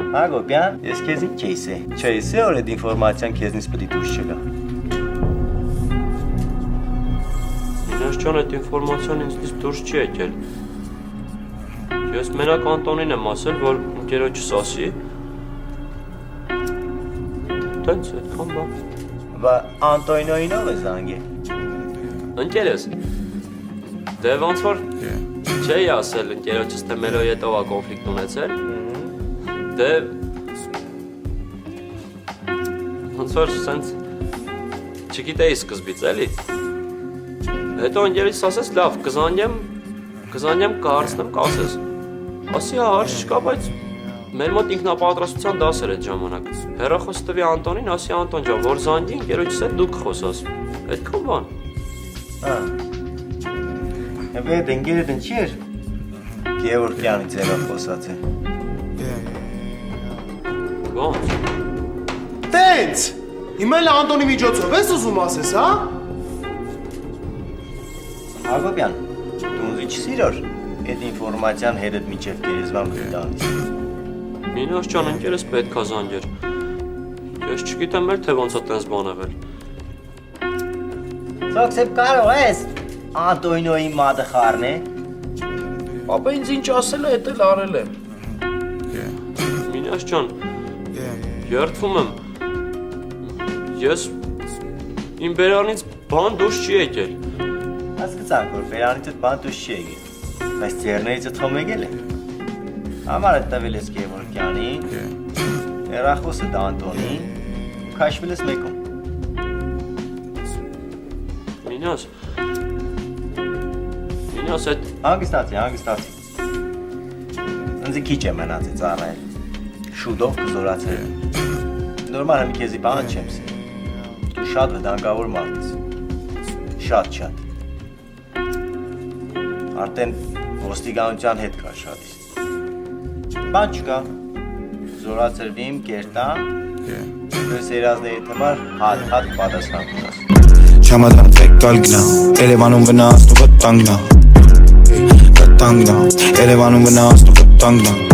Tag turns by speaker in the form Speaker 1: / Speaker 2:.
Speaker 1: Հակոբյան, ես քեզին չեյս է, որ այդ ինֆորմացիան քեզնից պիտի դուրս չգա։
Speaker 2: Մինաս ջան, այդ ինֆորմացիան ինձնից դուրս չի եկել։ Ես մենակ Անտոնին եմ ասել, որ ընկերոջս ասի։ Տենց այդքան բան։
Speaker 1: Բա Անտոնին ով է զանգի։
Speaker 2: Ընկերս։ Դե ոնց որ չէի ասել ընկերոջս թե մեր հետո է կոնֆլիկտ ունեցել։ Դե ոնց որ սենց չգիտեի սկզբից էլի։ Հետո ընկերոջս ասես լավ, կզանգեմ կհարցնեմ կասես։ Ասի հա հարց չկա, բայց մեր մոտ ինքնապատրաստության դաս էր այդ ժամանակ։ Հեռախոս տվի Անտոնին, ասի Անտոն ջան, որ զանգի ընկերոջս հետ դուք խոսաս։ Այդքան բան։
Speaker 1: Եվ այդ ընկերդ ինչի էր Գևորգյանի ձևով խոսած է։
Speaker 2: Ոնց։
Speaker 3: Տենց։ Հիմա էլ Անտոնի միջոցով ես ուզում ասես, հա։
Speaker 1: Հակոբյան, դու ուզի չսիրոր այդ ինֆորմացիան հետդ միջև գերեզման գտանից։
Speaker 2: Մինաս ջան, ընկերս պետքա զանգեր։ Ես չգիտեմ էլ թե ոնց է տենց բան եղել։
Speaker 1: Սոքսեփ կարող ես Անտոնիոյի մատը խառնե։
Speaker 4: Ապա ինձ ինչ ասել է, էդ էլ արել եմ։
Speaker 2: Մինաս ջան, երդվում եմ։ Ես իմ բերանից բան դուրս չի եկել։
Speaker 1: Հասկացանք, որ բերանից այդ բան դուրս չի եկել։ Բայց ձեռներից թոմ եկել է։ Համար է տվել ես Գևորգյանին, հեռախոսը Անտոնին, ու քաշվել ես մեկում։
Speaker 2: Մինաս այդ
Speaker 1: Հանգստացի։ Ինձ քիչ է մնացի ծառայել։ Շուտով կզորացել։ Նորմալ եմ քեզի բան չեմ սիրում։ Դու շատ վտանգավոր մարդ ես։ Շատ։ Արդեն ոստիկանության հետ կա շատից։ Բան չկա։ Զորացրվիմ, կերտամ։ Ես երազների համար հատ պատասխան կտաս։
Speaker 5: Չամադան ֆեկալ գնա, Երևանում վնասնում վտանգնա, Երևանում վնասնում վտանգնա